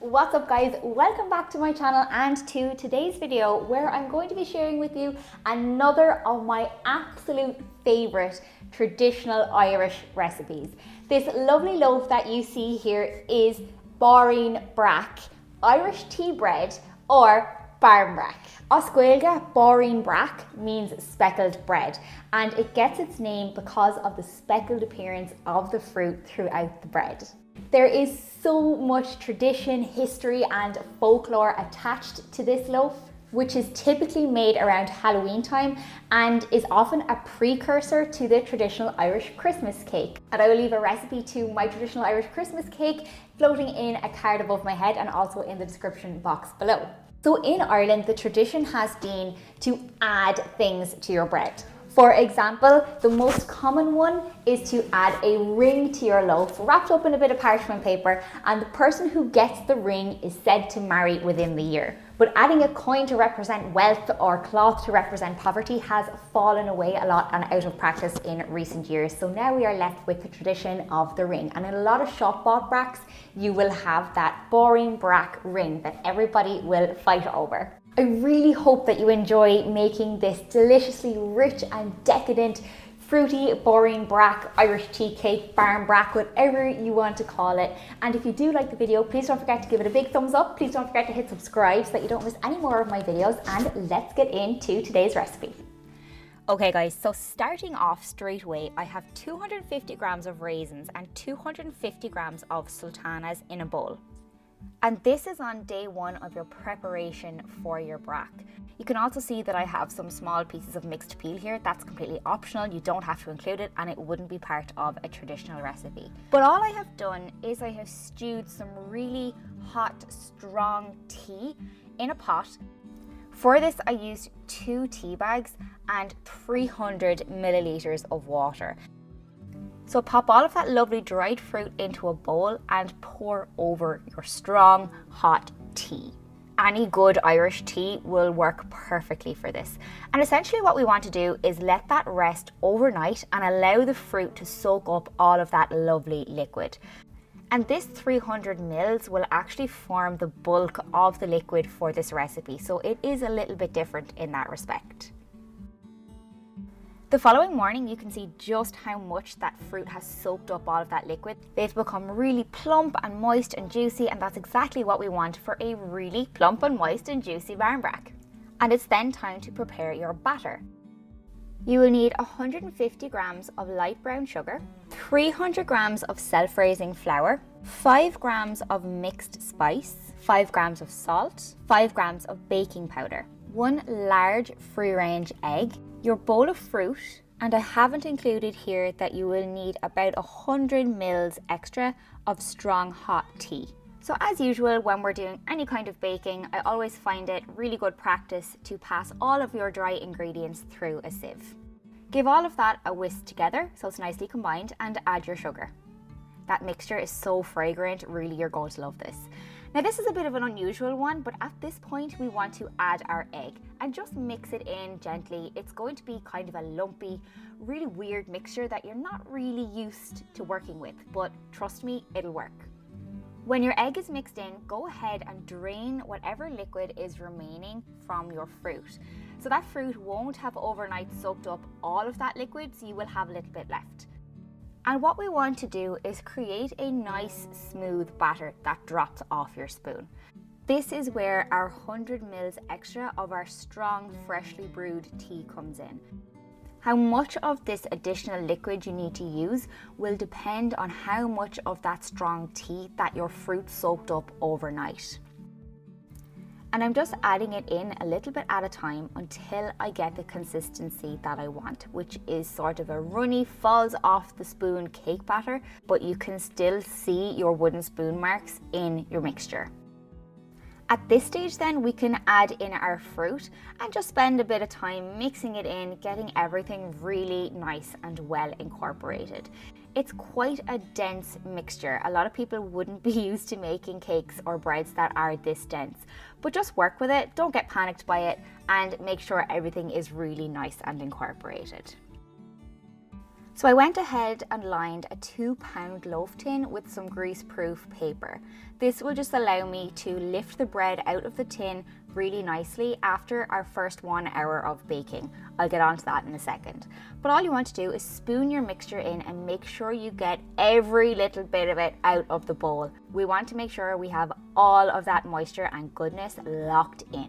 What's up guys, welcome back to my channel and to today's video where I'm going to be sharing with you another of my absolute favourite traditional Irish recipes. This lovely loaf that you see here is Byrin Brek, Irish tea bread or Barbrack. Os Gaeilge, Byrin Brek means speckled bread, and it gets its name because of the speckled appearance of the fruit throughout the bread. There is so much tradition, history and folklore attached to this loaf, which is typically made around Halloween time and is often a precursor to the traditional Irish Christmas cake. And I will leave a recipe to my traditional Irish Christmas cake floating in a card above my head and also in the description box below. So in Ireland, the tradition has been to add things to your bread. For example, the most common one is to add a ring to your loaf wrapped up in a bit of parchment paper, and the person who gets the ring is said to marry within the year. But adding a coin to represent wealth or cloth to represent poverty has fallen away a lot and out of practice in recent years. So now we are left with the tradition of the ring. And in a lot of shop bought bracks, you will have that Byrin Brek ring that everybody will fight over. I really hope that you enjoy making this deliciously rich and decadent fruity Byrin Brek Irish tea cake, Barbrack, whatever you want to call it. And if you do like the video, please don't forget to give it a big thumbs up. Please don't forget to hit subscribe so that you don't miss any more of my videos. And let's get into today's recipe. Okay guys, so starting off straight away, I have 250 grams of raisins and 250 grams of sultanas in a bowl. And this is on day one of your preparation for your brack. You can also see that I have some small pieces of mixed peel here. That's completely optional. You don't have to include it and it wouldn't be part of a traditional recipe. But all I have done is I have stewed some really hot, strong tea in a pot. For this, I used 2 tea bags and 300 milliliters of water. So pop all of that lovely dried fruit into a bowl and pour over your strong, hot tea. Any good Irish tea will work perfectly for this. And essentially what we want to do is let that rest overnight and allow the fruit to soak up all of that lovely liquid. And this 300 mils will actually form the bulk of the liquid for this recipe. So it is a little bit different in that respect. The following morning, you can see just how much that fruit has soaked up all of that liquid. They've become really plump and moist and juicy, and that's exactly what we want for a really plump and moist and juicy Barbrack. And it's then time to prepare your batter. You will need 150 grams of light brown sugar, 300 grams of self-raising flour, 5 grams of mixed spice, 5 grams of salt, 5 grams of baking powder, 1 large free-range egg, your bowl of fruit, and I haven't included here that you will need about 100 mils extra of strong hot tea. So as usual, when we're doing any kind of baking, I always find it really good practice to pass all of your dry ingredients through a sieve. Give all of that a whisk together so it's nicely combined and add your sugar. That mixture is so fragrant, really you're going to love this. Now this is a bit of an unusual one, but at this point we want to add our egg and just mix it in gently. It's going to be kind of a lumpy, really weird mixture that you're not really used to working with, but trust me, it'll work. When your egg is mixed in, go ahead and drain whatever liquid is remaining from your fruit. So that fruit won't have overnight soaked up all of that liquid, so you will have a little bit left. And what we want to do is create a nice smooth batter that drops off your spoon. This is where our 100 mils extra of our strong, freshly brewed tea comes in. How much of this additional liquid you need to use will depend on how much of that strong tea that your fruit soaked up overnight. And I'm just adding it in a little bit at a time until I get the consistency that I want, which is sort of a runny, falls off the spoon cake batter, but you can still see your wooden spoon marks in your mixture. At this stage then we can add in our fruit and just spend a bit of time mixing it in, getting everything really nice and well incorporated. It's quite a dense mixture. A lot of people wouldn't be used to making cakes or breads that are this dense, but just work with it, don't get panicked by it, and make sure everything is really nice and incorporated. So I went ahead and lined a 2-pound loaf tin with some grease-proof paper. This will just allow me to lift the bread out of the tin really nicely after our first 1 hour of baking. I'll get onto that in a second. But all you want to do is spoon your mixture in and make sure you get every little bit of it out of the bowl. We want to make sure we have all of that moisture and goodness locked in.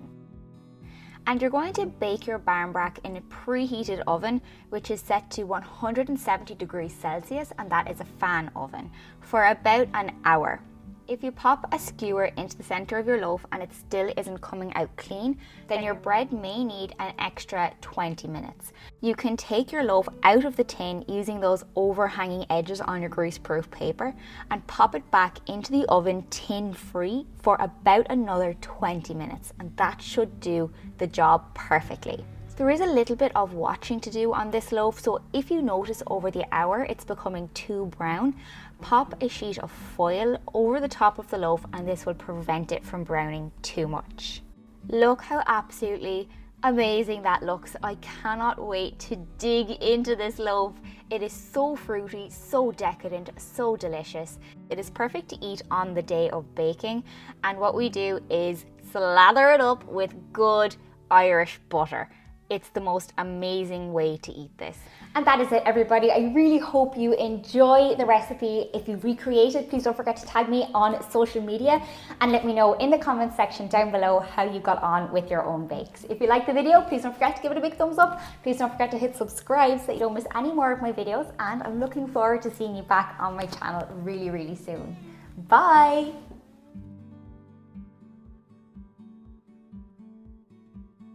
And you're going to bake your barbrack in a preheated oven, which is set to 170 degrees Celsius, and that is a fan oven, for about an hour. If you pop a skewer into the center of your loaf and it still isn't coming out clean, then your bread may need an extra 20 minutes. You can take your loaf out of the tin using those overhanging edges on your greaseproof paper and pop it back into the oven tin-free for about another 20 minutes, and that should do the job perfectly. There is a little bit of watching to do on this loaf, so if you notice over the hour it's becoming too brown, pop a sheet of foil over the top of the loaf and this will prevent it from browning too much. Look how absolutely amazing that looks. I cannot wait to dig into this loaf. It is so fruity, so decadent, so delicious. It is perfect to eat on the day of baking, and what we do is slather it up with good Irish butter. It's the most amazing way to eat this. And that is it, everybody. I really hope you enjoy the recipe. If you recreate it, please don't forget to tag me on social media and let me know in the comments section down below how you got on with your own bakes. If you liked the video, please don't forget to give it a big thumbs up. Please don't forget to hit subscribe so that you don't miss any more of my videos, and I'm looking forward to seeing you back on my channel really, really soon. Bye!